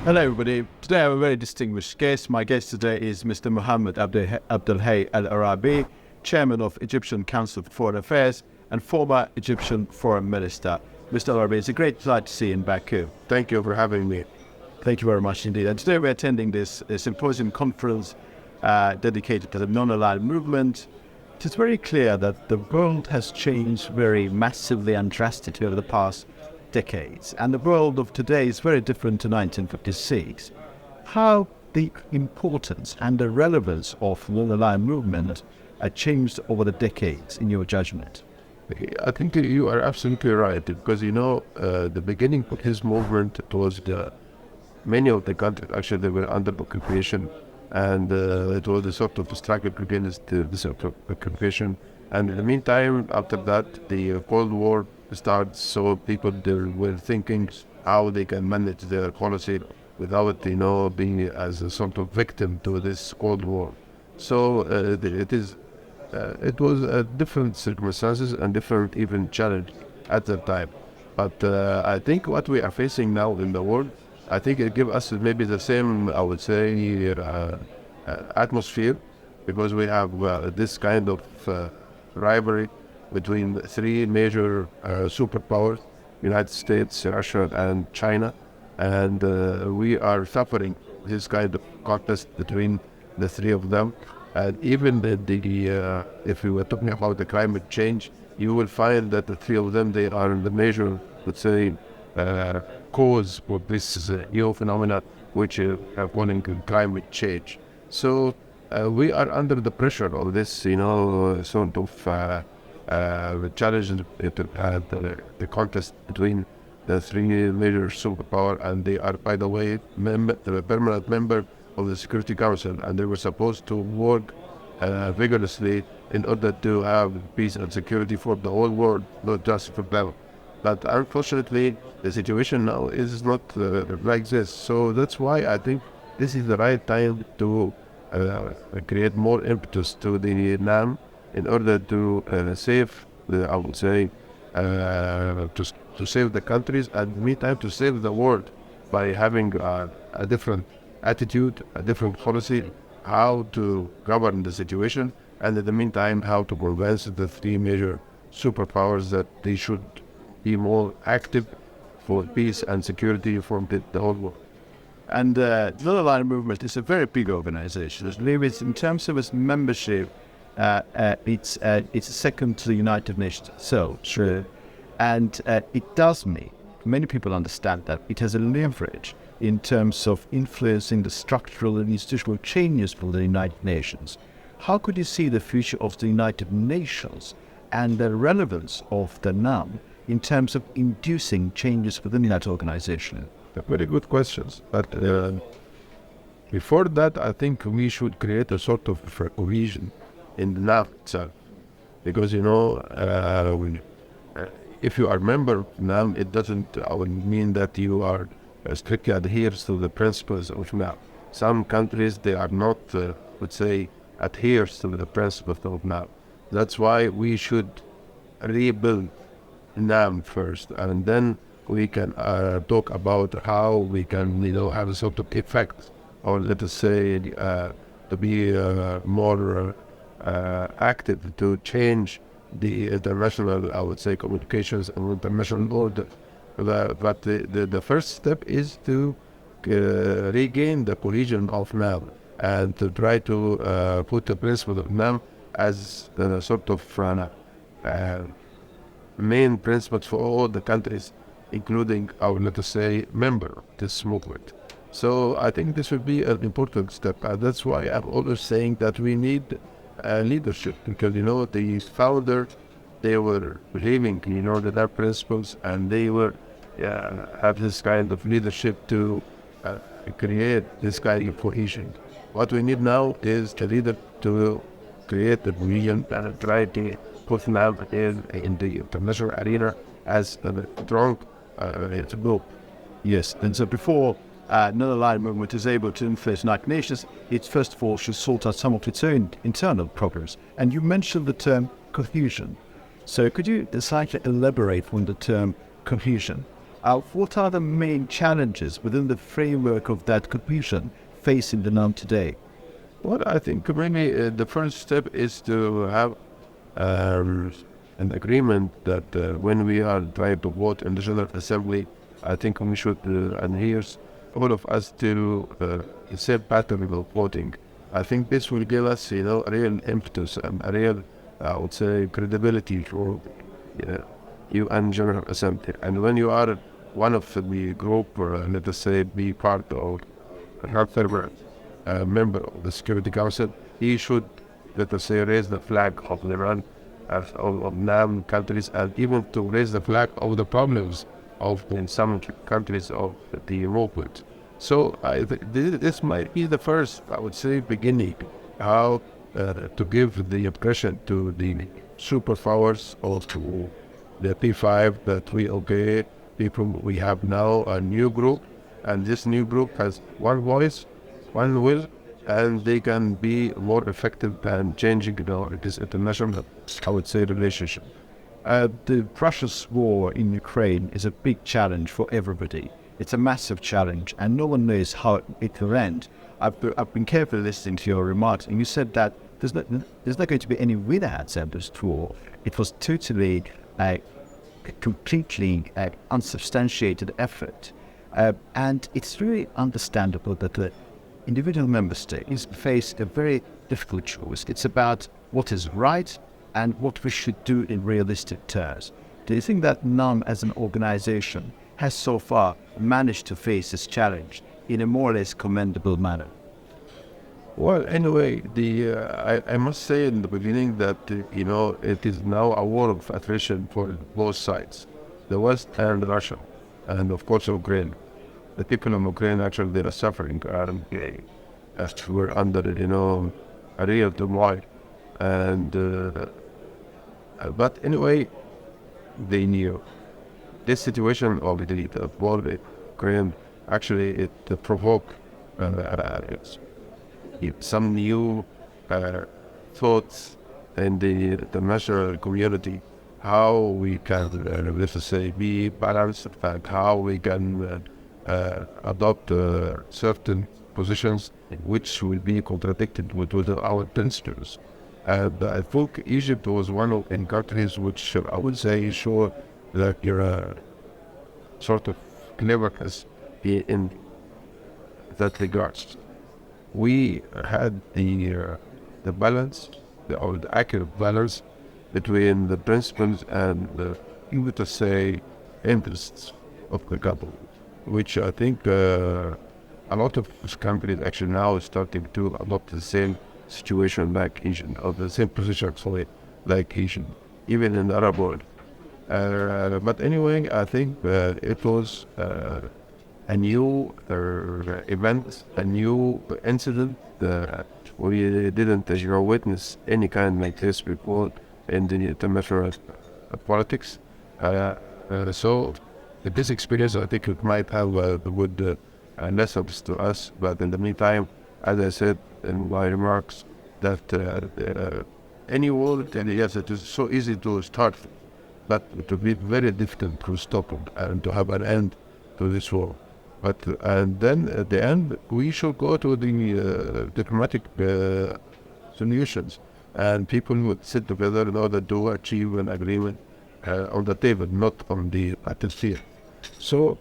Hello everybody. Today I have a very distinguished guest. My guest today is Mr. Mohamed Abdel Hay El-Orabi, Chairman of Egyptian Council for Foreign Affairs and former Egyptian Foreign Minister. Mr. El-Orabi, it's a great sight to see you in Baku. Thank you for having me. Thank you very much indeed. And today we're attending this symposium conference dedicated to the non-aligned movement. It is very clear that the world has changed very massively and drastically over the past decades, and the world of today is very different to 1956. How the importance and the relevance of non-aligned movement changed over the decades, in your judgment? I think you are absolutely right, because the beginning of his movement, it was many of the countries actually they were under occupation, and it was a sort of struggle against this occupation. And in the meantime, after that, the Cold War started, so people they were thinking how they can manage their policy without being as a sort of victim to this Cold War. So it was different circumstances and different even challenge at the time. But I think what we are facing now in the world, I think it gives us maybe the same, I would say, atmosphere, because we have this kind of rivalry between the three major superpowers, United States, Russia, and China. And we are suffering this kind of contest between the three of them. And even if we were talking about the climate change, you will find that the three of them, they are the major, let's say, cause for this new phenomena, which have calling climate change. So we are under the pressure of this, sort of challenge, the contest between the three major superpowers, and they are, by the way, the permanent member of the Security Council, and they were supposed to work vigorously in order to have peace and security for the whole world, not just for them. But unfortunately, the situation now is not like this. So that's why I think this is the right time to create more impetus to the NAM in order to save, I would say, to save the countries, and in the meantime to save the world by having a different attitude, a different policy, how to govern the situation, and in the meantime how to convince the three major superpowers that they should be more active for peace and security for the whole world. And the non-aligned movement is a very big organization. In terms of its membership, it's second to the United Nations. So true. And it does mean, many people understand that it has a leverage in terms of influencing the structural and institutional changes for the United Nations. How could you see the future of the United Nations and the relevance of the NAM in terms of inducing changes within that organization? Very good questions. But before that, I think we should create a sort of cohesion in the NAM itself. Because, if you are a member of NAM, it doesn't mean that you are strictly adheres to the principles of NAM. Some countries, they are not, let's say, adheres to the principles of NAM. That's why we should rebuild NAM first, and then we can talk about how we can, have a sort of effect, or let us say, to be more active to change the international, I would say, communications and international order. But the first step is to regain the cohesion of NAM and to try to put the principle of NAM as the sort of main principles for all the countries, including our, let us say, member of this movement. So I think this will be an important step, and that's why I'm always saying that we need leadership, because the founders, they were believing in their principles, and they were have this kind of leadership to create this kind of cohesion. What we need now is a leader to create the cohesion and try to put NAM in the international arena as a strong group. Yes, and so before non-aligned movement is able to influence United Nations, it first of all should sort out some of its own internal problems. And you mentioned the term cohesion. So could you slightly elaborate on the term cohesion? What are the main challenges within the framework of that cooperation facing the NAM today? Well, I think really the first step is to have an agreement that when we are trying to vote in the General Assembly, I think we should adhere all of us to the same pattern of voting. I think this will give us, a real impetus and a real, I would say, credibility for you and General Assembly. And when you are one of the group, or let us say, be part of a member of the Security Council, he should, let us say, raise the flag of Iran as of NAM countries, and even to raise the flag of the problems of in some countries of the movement. So this might be the first, I would say, beginning how to give the impression to the superpowers or to the P5 that we have now a new group, and this new group has one voice, one will, and they can be more effective than changing this international, I would say, relationship. The Russia's war in Ukraine is a big challenge for everybody. It's a massive challenge, and no one knows how it will end. I've been carefully listening to your remarks, and you said that there's not going to be any winner at the end of this war. It was totally, completely unsubstantiated effort. And it's really understandable that the individual member states face a very difficult choice. It's about what is right and what we should do in realistic terms. Do you think that NAM as an organization has so far managed to face this challenge in a more or less commendable manner? Well, anyway, I must say in the beginning that, it is now a war of attrition for both sides, the West and Russia, and of course Ukraine. The people of Ukraine actually, they are suffering, and we're under, a real turmoil. And but anyway, they knew this situation of the war in Ukraine. Actually, it provoked some new thoughts in the international community, how we can, let's say, be balanced, and how we can adopt certain positions which will be contradicted with our principles. And I think Egypt was one of the countries which I would say show that your sort of cleverness in that regards. We had the balance, the accurate balance between the principles and the, let us say, interests of the couple, which I think a lot of countries actually now are starting to adopt the same situation like Egypt, or the same position actually like Egypt, even in the Arab world. But anyway, I think it was a new event, a new incident that we didn't, witness any kind like this before in the international politics. So this experience, I think it might have good lessons to us. But in the meantime, as I said in my remarks, that any war, and yes, it is so easy to start, but it will be very difficult to stop it and to have an end to this war. But and then at the end, we should go to the diplomatic solutions, and people would sit together in order to achieve an agreement on the table, not on the battlefield. So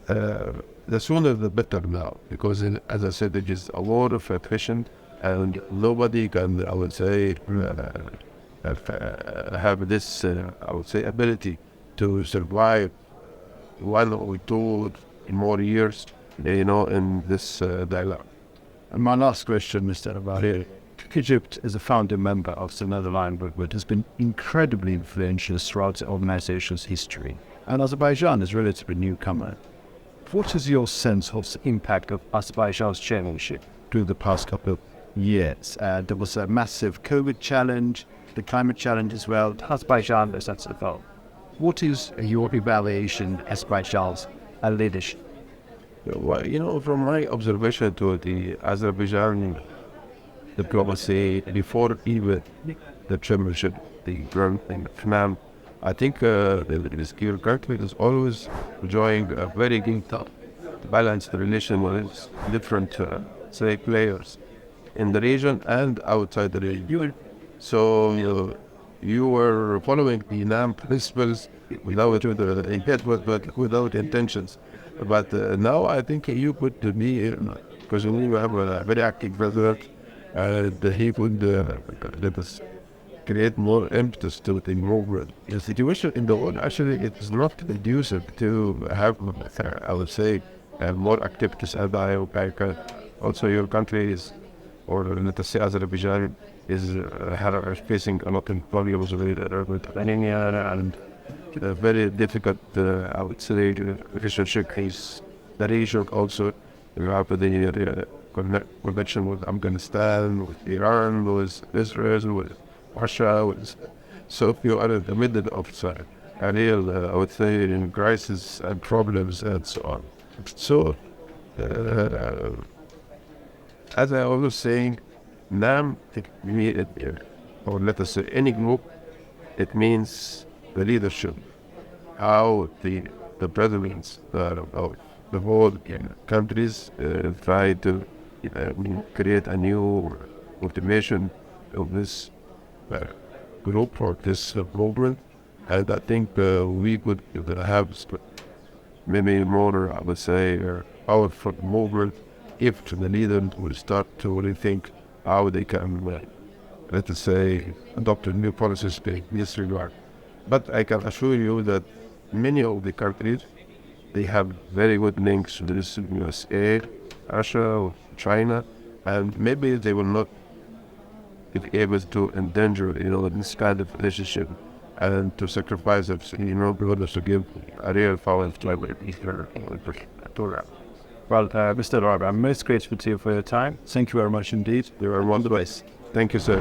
the sooner the better now, because as I said, it is a war of attrition, and nobody can, I would say, have this, I would say, ability to survive 1 or 2 more years, in this dialogue. And my last question, Mr. El-Orabi. Egypt, as a founding member of the Netherlands movement, has been incredibly influential throughout the organization's history. And Azerbaijan is a relatively newcomer. What is your sense of the impact of Azerbaijan's chairmanship through the past couple of years? There was a massive COVID challenge, the climate challenge as well. Azerbaijan is at the top. What is your evaluation of Azerbaijan's leadership? Well, from my observation to the Azerbaijan diplomacy before even the chairmanship, the ground thing, I think the secure country is always enjoying a very good balanced relation with different say players in the region and outside the region. So you were following the NAM principles without but without intentions. But now I think you could be because you have a very active president, and he could let us create more impetus to the movement. The situation in the world actually it is not conducive to have, I would say, more activities. And I hope also your country is, or let us say Azerbaijan, is facing a lot of problems with Armenia and a very difficult, I would say, relationship is the region also. You have the connection with Afghanistan, with Iran, with Israel, with Russia. So you are in the middle of a real, I would say, in crisis and problems and so on. So, as I was saying, NAM, or let us say any group, it means the leadership, how the presidents of the whole countries try to create a new motivation of this group or this movement. And I think we could have maybe more, I would say, powerful movement if the leaders will start to really think how they can, let us say, adopt a new policies in this regard. But I can assure you that many of the countries, they have very good links to this USA, Russia, China, and maybe they will not be able to endanger, this kind of relationship and to sacrifice it, in order to give a real power to Well, Mr. El-Orabi, I'm most grateful to you for your time. Thank you very much indeed. You are wonderful. Thank you, sir.